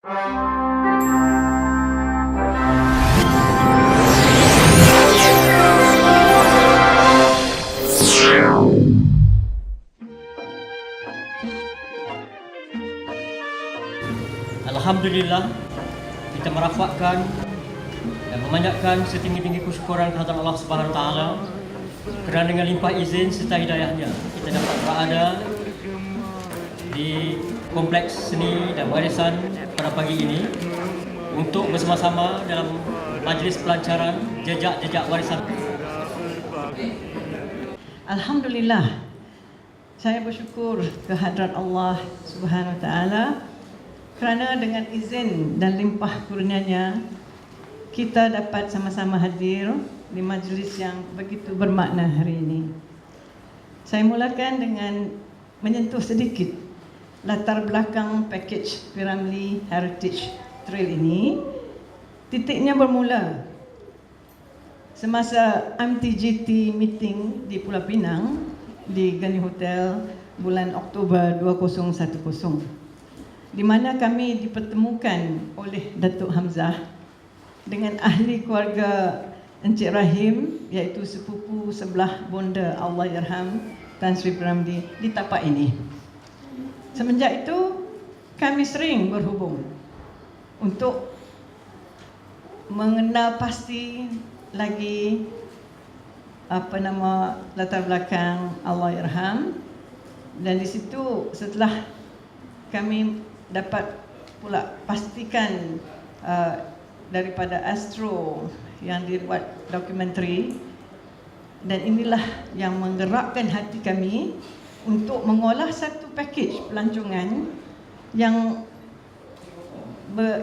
Alhamdulillah, kita merafakkan dan memanjatkan setinggi-tinggi kesyukuran kehadirat Allah Subhanahu Wa Taala kerana dengan limpah izin serta hidayahnya kita dapat berada di Kompleks Seni dan Warisan pada pagi ini untuk bersama-sama dalam majlis pelancaran jejak-jejak warisan. Alhamdulillah, saya bersyukur kehadrat Allah Subhanahu Wa Taala kerana dengan izin dan limpah kurnianya kita dapat sama-sama hadir di majlis yang begitu bermakna hari ini. Saya mulakan dengan menyentuh sedikit latar belakang pakej P. Ramlee Heritage Trail ini. Titiknya bermula semasa MTGT meeting di Pulau Pinang di Gani Hotel bulan Oktober 2010, di mana kami dipertemukan oleh Datuk Hamzah dengan ahli keluarga Encik Rahim, iaitu sepupu sebelah bonda Allahyarham Tan Sri P. Ramlee di tapak ini. Semenjak itu kami sering berhubung untuk mengenal pasti lagi latar belakang Allahyarham, dan di situ setelah kami dapat pula pastikan daripada Astro yang dibuat dokumentari, dan inilah yang menggerakkan hati kami untuk mengolah satu pakej pelancongan yang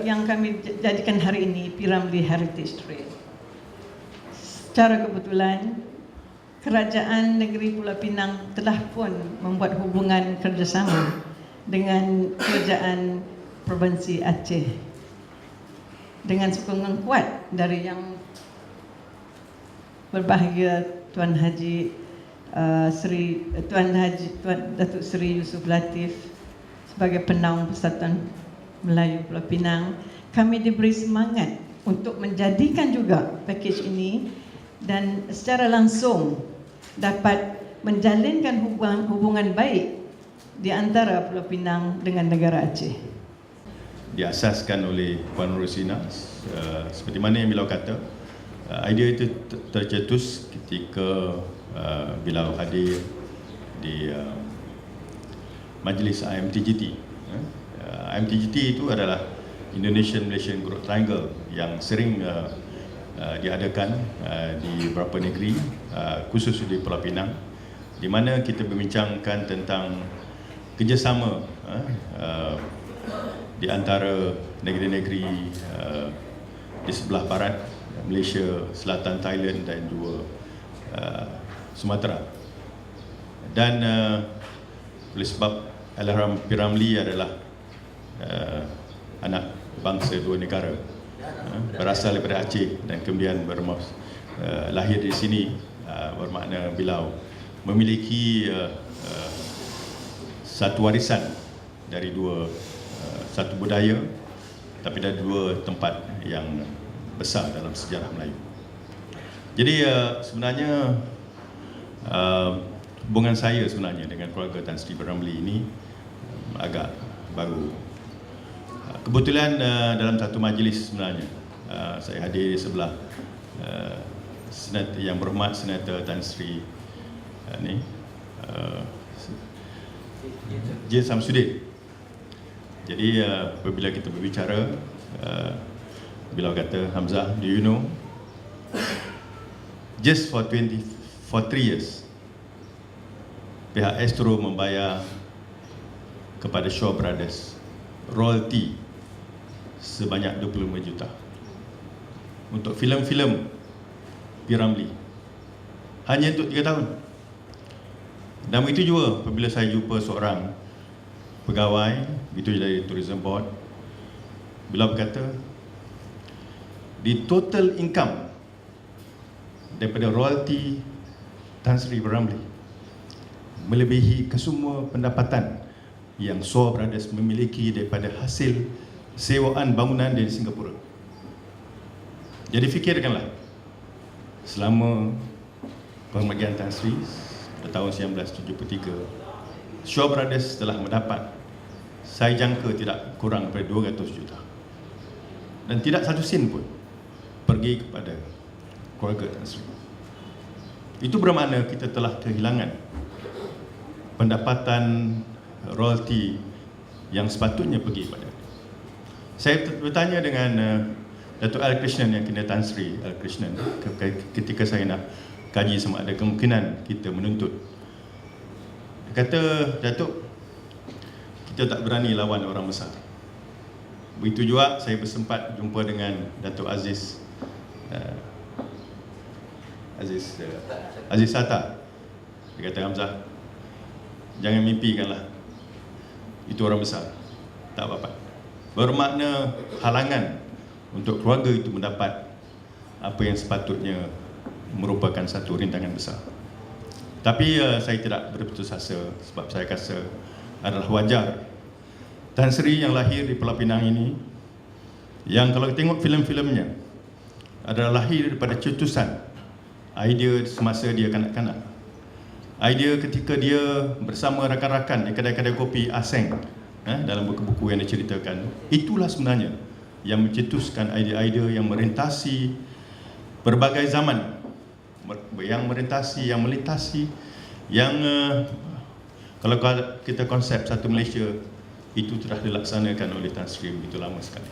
kami jadikan hari ini P. Ramlee Heritage Trail. Secara kebetulan Kerajaan Negeri Pulau Pinang telah pun membuat hubungan kerjasama dengan Kerajaan Provinsi Aceh dengan sokongan kuat dari Yang Berbahagia Tuan Datuk Seri Yusof Latif sebagai Penaung Persatuan Melayu Pulau Pinang. Kami diberi semangat untuk menjadikan juga pakej ini dan secara langsung dapat menjalinkan hubungan baik di antara Pulau Pinang dengan negara Aceh. Diasaskan oleh Puan Rosina, seperti mana yang beliau kata, idea itu tercetus ketika beliau hadir di majlis IMTGT. IMTGT itu adalah Indonesian Malaysian Growth Triangle yang sering diadakan di beberapa negeri, khusus di Pulau Pinang, di mana kita membincangkan tentang kerjasama di antara negeri-negeri di sebelah barat Malaysia, selatan Thailand dan juga Sumatera. Dan oleh sebab Allahyarham P. Ramlee adalah anak bangsa dua negara, berasal daripada Aceh dan kemudian lahir di sini, bermakna beliau memiliki satu warisan dari satu budaya, tapi dari dua tempat yang besar dalam sejarah Melayu. Jadi sebenarnya hubungan saya sebenarnya dengan keluarga Tan Sri P. Ramlee ini agak baru. Kebetulan dalam satu majlis sebenarnya saya hadir di sebelah Yang Berhormat Senator Tan Sri J. Samsudin. Jadi apabila kita berbicara, beliau kata, Hamzah, do you know, just for 3 years pihak Astro membayar kepada Shaw Brothers royalty sebanyak 25 juta untuk filem-filem P. Ramlee, hanya untuk 3 tahun. Dan begitu juga apabila saya jumpa seorang pegawai begitu dari Tourism Board, beliau berkata di total income daripada royalty Tan Sri P. Ramlee melebihi kesemua pendapatan yang Shaw Brothers memiliki daripada hasil sewaan bangunan di Singapura. Jadi fikirkanlah, selama pemergian Tan Sri pada tahun 1973, Shaw Brothers telah mendapat, saya jangka tidak kurang daripada 200 juta. Dan tidak satu sen pun pergi kepada keluarga Tan Sri. Itu bermakna kita telah kehilangan pendapatan royalty yang sepatutnya pergi pada. Saya bertanya dengan Datuk Al Krishnan yang kena Tan Sri Al Krishnan ketika saya nak kaji sama ada kemungkinan kita menuntut. Dia kata, Datuk, kita tak berani lawan orang besar. Begitu juga saya bersempat jumpa dengan Datuk Aziz Sata. Dia kata, Hamzah, jangan mimpikanlah itu orang besar, tak apa-apa. Bermakna halangan untuk keluarga itu mendapat apa yang sepatutnya merupakan satu rintangan besar. Tapi saya tidak berputus asa, sebab saya rasa adalah wajar Tan Sri yang lahir di Pulau Pinang ini, yang kalau tengok filem-filemnya adalah lahir daripada cetusan idea semasa dia kanak-kanak, idea ketika dia bersama rakan-rakan di kedai-kedai kopi asing, dalam buku-buku yang diceritakan. Itulah sebenarnya yang mencetuskan idea-idea yang merintasi berbagai zaman, yang merintasi, yang melintasi, yang kalau kita konsep satu Malaysia itu telah dilaksanakan oleh Tan Sri begitu lama sekali.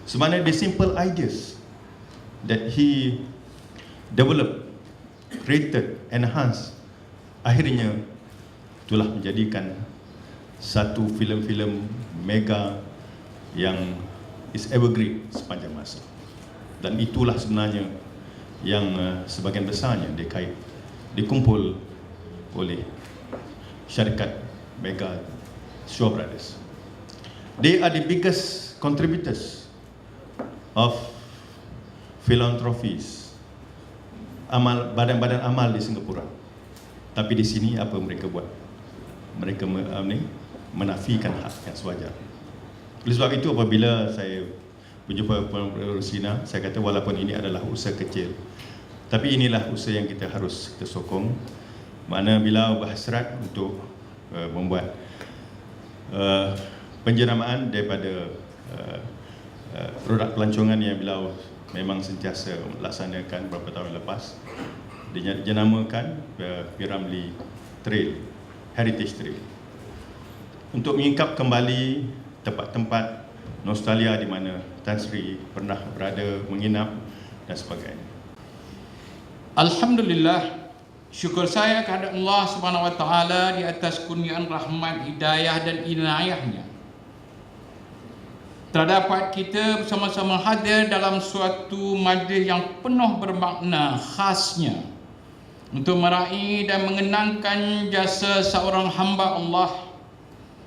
Sebenarnya the simple ideas that he developed, created, enhanced, akhirnya itulah menjadikan satu filem-filem mega yang is evergreen sepanjang masa. Dan itulah sebenarnya yang sebagian besarnya dikumpul oleh syarikat mega Shaw Brothers. They are the biggest contributors of philanthropies, badan-badan amal di Singapura. Tapi di sini apa mereka buat? Mereka menafikan hak yang sewajar. Oleh sebab itu, apabila saya berjumpa Puan Rosina, saya kata walaupun ini adalah usaha kecil, tapi inilah usaha yang kita harus sokong. Mana beliau berhasrat untuk membuat penjeramaan daripada produk pelancongan yang beliau memang sentiasa melaksanakan beberapa tahun lepas. Dinamakan P.Ramlee Trail, Heritage Trail, untuk mengingkap kembali tempat-tempat nostalgia di mana Tan Sri pernah berada, menginap dan sebagainya. Alhamdulillah, syukur saya kepada Allah Subhanahu Wa Taala di atas kurniaan rahmat, hidayah dan inayahnya. Terdapat kita bersama-sama hadir dalam suatu majlis yang penuh bermakna khasnya untuk meraih dan mengenangkan jasa seorang hamba Allah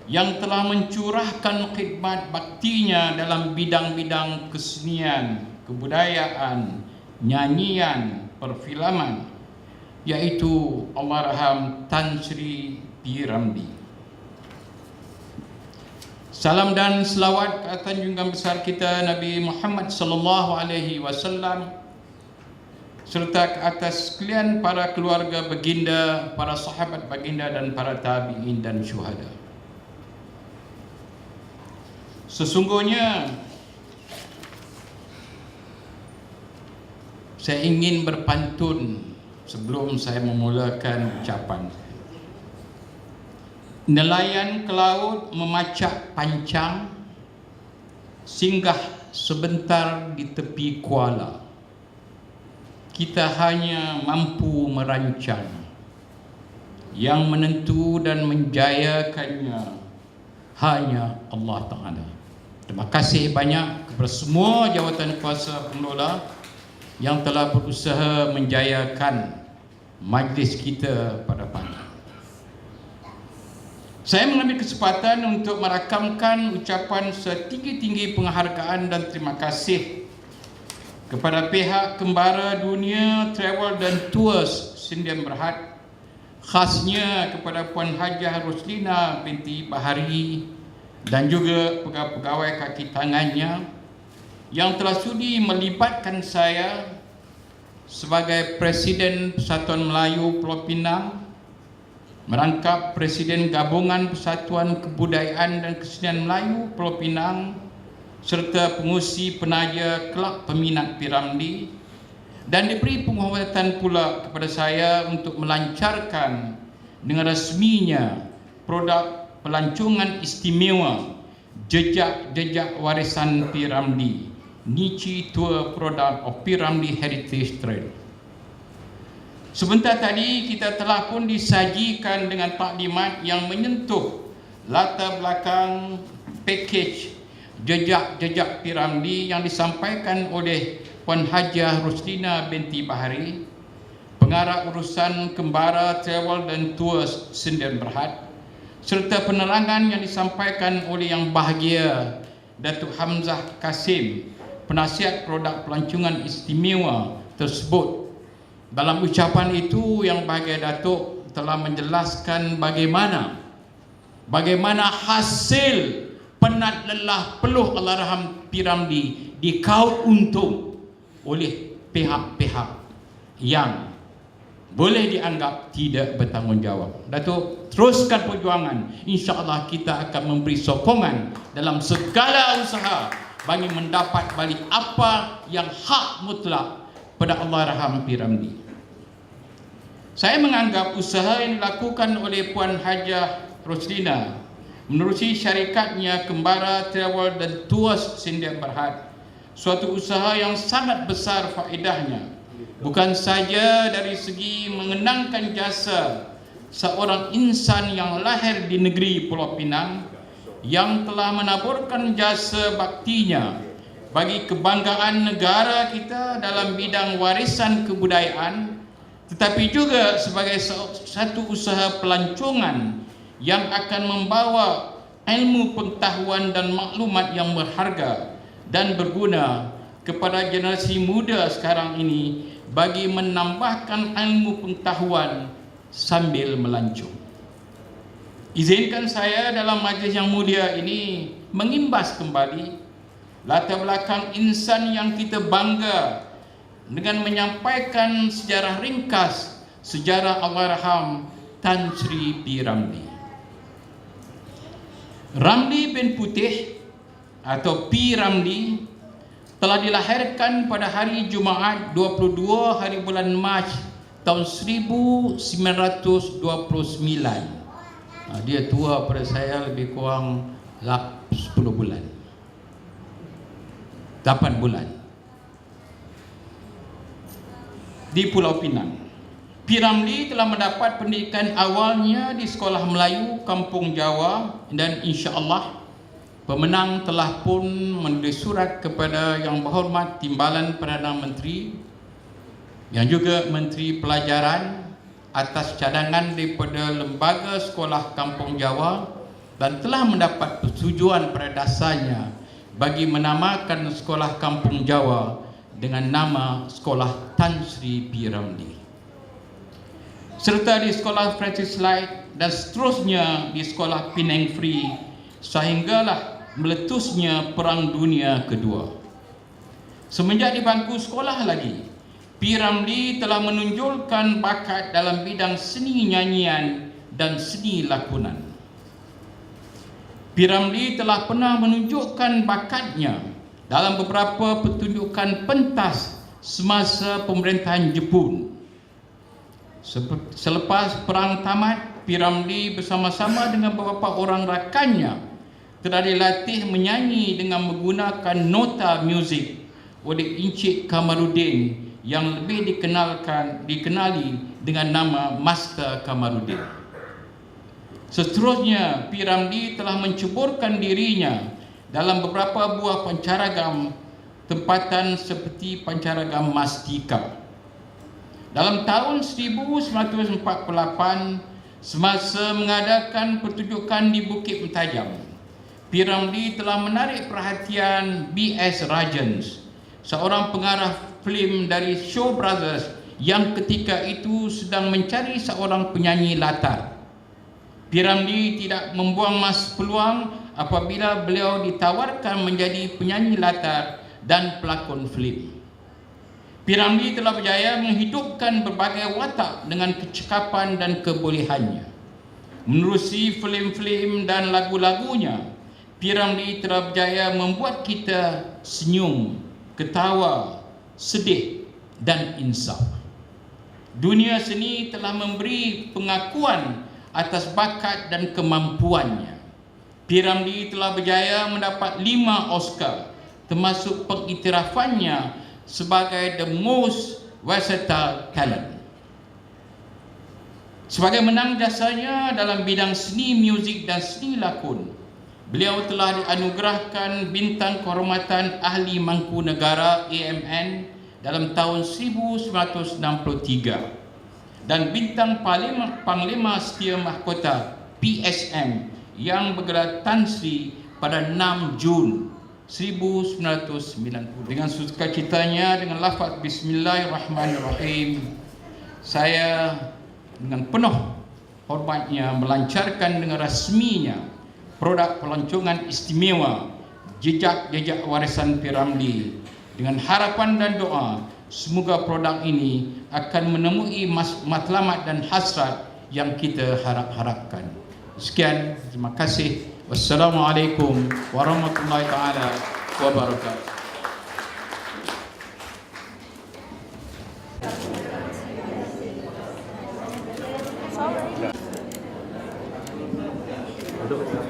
yang telah mencurahkan khidmat baktinya dalam bidang-bidang kesenian, kebudayaan, nyanyian, perfilman, yaitu Allahyarham Tan Sri P.Ramlee. Salam dan selawat ke atas junjungan besar kita Nabi Muhammad sallallahu alaihi wasallam, serta ke atas sekalian para keluarga baginda, para sahabat baginda dan para tabi'in dan syuhada. Sesungguhnya saya ingin berpantun sebelum saya memulakan ucapan. Nelayan ke laut memacak pancang, singgah sebentar di tepi kuala. Kita hanya mampu merancang, yang menentu dan menjayakannya hanya Allah Ta'ala. Terima kasih banyak kepada semua jawatan kuasa pengelola yang telah berusaha menjayakan majlis kita pada pagi. Saya mengambil kesempatan untuk merakamkan ucapan setinggi-tinggi penghargaan dan terima kasih kepada pihak Kembara Dunia Travel dan Tours Sdn Bhd, khasnya kepada Puan Hajah Roslina binti Bahari dan juga pegawai-pegawai kaki tangannya yang telah sudi melibatkan saya sebagai Presiden Persatuan Melayu Pulau Pinang, merangkap Presiden Gabungan Persatuan Kebudayaan dan Kesenian Melayu Pulau Pinang, serta pengurusi penaja Kelab Peminat P. Ramlee, dan diberi penghormatan pula kepada saya untuk melancarkan dengan rasminya produk pelancongan istimewa Jejak-Jejak Warisan P. Ramlee, Niche Tour Product of P. Ramlee Heritage Trail. Sebentar tadi kita telah pun disajikan dengan taklimat yang menyentuh latar belakang pakej Jejak-Jejak P. Ramlee yang disampaikan oleh Puan Hajah Roslina binti Bahari, Pengarah Urusan Kembara Travel dan Tours Sdn Bhd, serta penerangan yang disampaikan oleh Yang Bahagia Datuk Hamzah Kasim, penasihat produk pelancongan istimewa tersebut. Dalam ucapan itu, Yang Bahagia Datuk telah menjelaskan bagaimana hasil penat lelah peluh Allahyarham P. Ramlee dikaut untung oleh pihak-pihak yang boleh dianggap tidak bertanggungjawab. Datuk, teruskan perjuangan. InsyaAllah kita akan memberi sokongan dalam segala usaha bagi mendapat balik apa yang hak mutlak pada Allahyarham P. Ramlee. Saya menganggap usaha yang dilakukan oleh Puan Hajah Roslina menerusi syarikatnya Kembara Travel dan Tours Sdn Bhd suatu usaha yang sangat besar faedahnya, bukan saja dari segi mengenangkan jasa seorang insan yang lahir di negeri Pulau Pinang yang telah menaburkan jasa baktinya bagi kebanggaan negara kita dalam bidang warisan kebudayaan, tetapi juga sebagai satu usaha pelancongan yang akan membawa ilmu pengetahuan dan maklumat yang berharga dan berguna kepada generasi muda sekarang ini bagi menambahkan ilmu pengetahuan sambil melancong. Izinkan saya dalam majlis yang mulia ini mengimbas kembali latar belakang insan yang kita bangga dengan menyampaikan sejarah ringkas sejarah Allahyarham Tan Sri P. Ramlee. Ramlee bin Putih atau P. Ramlee telah dilahirkan pada hari Jumaat 22 hari bulan Mac tahun 1929. Dia tua pada saya lebih kurang 10 bulan, 8 bulan, di Pulau Pinang. P. Ramlee telah mendapat pendidikan awalnya di Sekolah Melayu Kampung Jawa, dan insya-Allah pemenang telah pun menulis surat kepada Yang Berhormat Timbalan Perdana Menteri yang juga Menteri Pelajaran atas cadangan daripada Lembaga Sekolah Kampung Jawa, dan telah mendapat persetujuan pada dasarnya bagi menamakan Sekolah Kampung Jawa dengan nama Sekolah Tan Sri P. Ramlee, serta di Sekolah Francis Light dan seterusnya di Sekolah Penang Free sehinggalah meletusnya Perang Dunia Kedua. Semenjak di bangku sekolah lagi, P. Ramlee telah menunjukkan bakat dalam bidang seni nyanyian dan seni lakonan. P. Ramlee telah pernah menunjukkan bakatnya dalam beberapa pertunjukan pentas semasa pemerintahan Jepun. Selepas perang tamat, P. Ramlee bersama-sama dengan beberapa orang rakannya telah dilatih menyanyi dengan menggunakan nota muzik oleh Encik Kamaruddin yang lebih dikenali dengan nama Master Kamaruddin. Seterusnya, P. Ramlee telah menceburkan dirinya dalam beberapa buah pancaragam tempatan seperti pancaragam Mastika. Dalam tahun 1948, semasa mengadakan pertunjukan di Bukit Mentajam, P. Ramlee telah menarik perhatian B.S. Rajans, seorang pengarah filem dari Shaw Brothers yang ketika itu sedang mencari seorang penyanyi latar. P. Ramlee tidak membuang peluang apabila beliau ditawarkan menjadi penyanyi latar dan pelakon filem. P. Ramlee telah berjaya menghidupkan berbagai watak dengan kecekapan dan kebolehannya. Menerusi filem-filem dan lagu-lagunya, P. Ramlee telah berjaya membuat kita senyum, ketawa, sedih dan insaf. Dunia seni telah memberi pengakuan atas bakat dan kemampuannya. P. Ramlee telah berjaya mendapat 5 Oscar, termasuk pengiktirafannya sebagai the most versatile talent. Sebagai menang jasanya dalam bidang seni muzik dan seni lakon, beliau telah dianugerahkan Bintang Kehormatan Ahli Mangku Negara AMN dalam tahun 1963 dan Bintang Panglima Setia Mahkota PSM yang bergelar Tan Sri pada 6 Jun 1990. Dengan sukacitanya, dengan lafaz Bismillahirrahmanirrahim, saya dengan penuh hormatnya melancarkan dengan rasminya produk pelancongan istimewa Jejak-Jejak Warisan P. Ramlee dengan harapan dan doa semoga produk ini akan menemui matlamat dan hasrat yang kita harapkan. Sekian, terima kasih. Wassalamualaikum warahmatullahi taala wabarakatuh.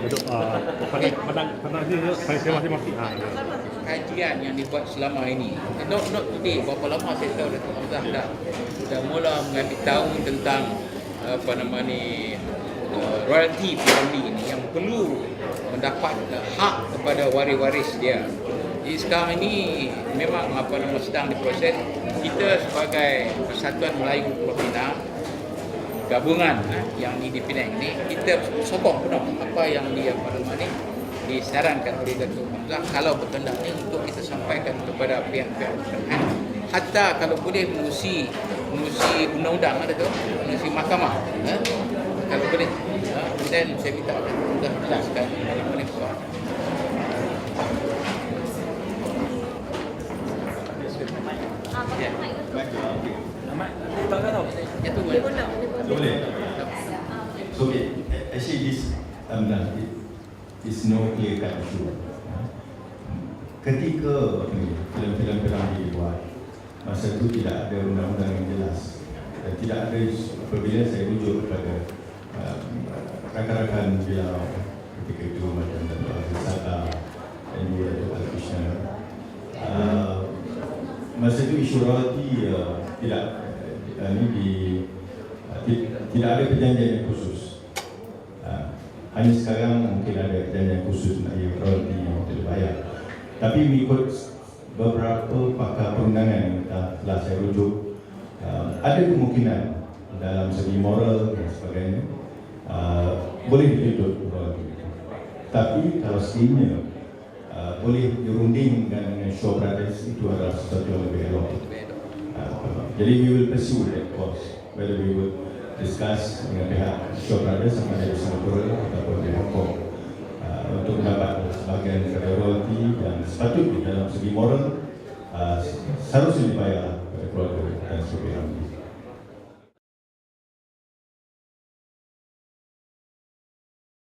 Duduk pandang dia saya masing-masing. Kajian yang dibuat selama ini, not today, berapa lama saya tahu Datuk Hamzah dah mula mengambil tahu tentang royalty P. Ramlee ini yang perlu mendapat hak kepada waris-waris dia. Jadi sekarang ini memang sedang diproses. Kita sebagai Persatuan Melayu Pulau Pinang, gabungan yang di Penang ini, kita sokong penuh apa yang disarankan oleh Datuk Hamzah kalau berkenaan ini untuk kita sampaikan kepada pihak-pihak berkenaan. Hatta kalau boleh mengurusi undang-undang mengurusi mahkamah, kalau boleh, dan saya minta Datuk jelaskan bagaimana soal. Boleh. So actually this is no clear cut issue. Ketika filem-filem P. Ramlee dibuat, masa itu tidak ada undang-undang yang jelas dan tidak ada. Apabila saya rujuk kepada rakan-rakan beliau ketika itu macam Datuk Aziz Sada dan juga Datuk Al-Krishna, masa itu isu royalty tidak ada perjanjian yang khusus. Hanya sekarang mungkin ada perjanjian khusus mengenai royalty yang tidak bayar. Tapi mengikut beberapa pakar perundangan yang telah saya rujuk, ada kemungkinan dalam segi moral dan sebagainya boleh dituntut royalty. Tapi kalau sekiranya boleh dirundingkan dengan Shaw Brothers, itu adalah sesuatu yang lebih elok. Jadi we will pursue that course, whether we would discuss dengan pihak Shaw Brothers sama dari Singapura ataupun di Hong Kong untuk mendapat sebahagian daripada royalty yang sepatutnya dalam segi moral seharusnya dibayar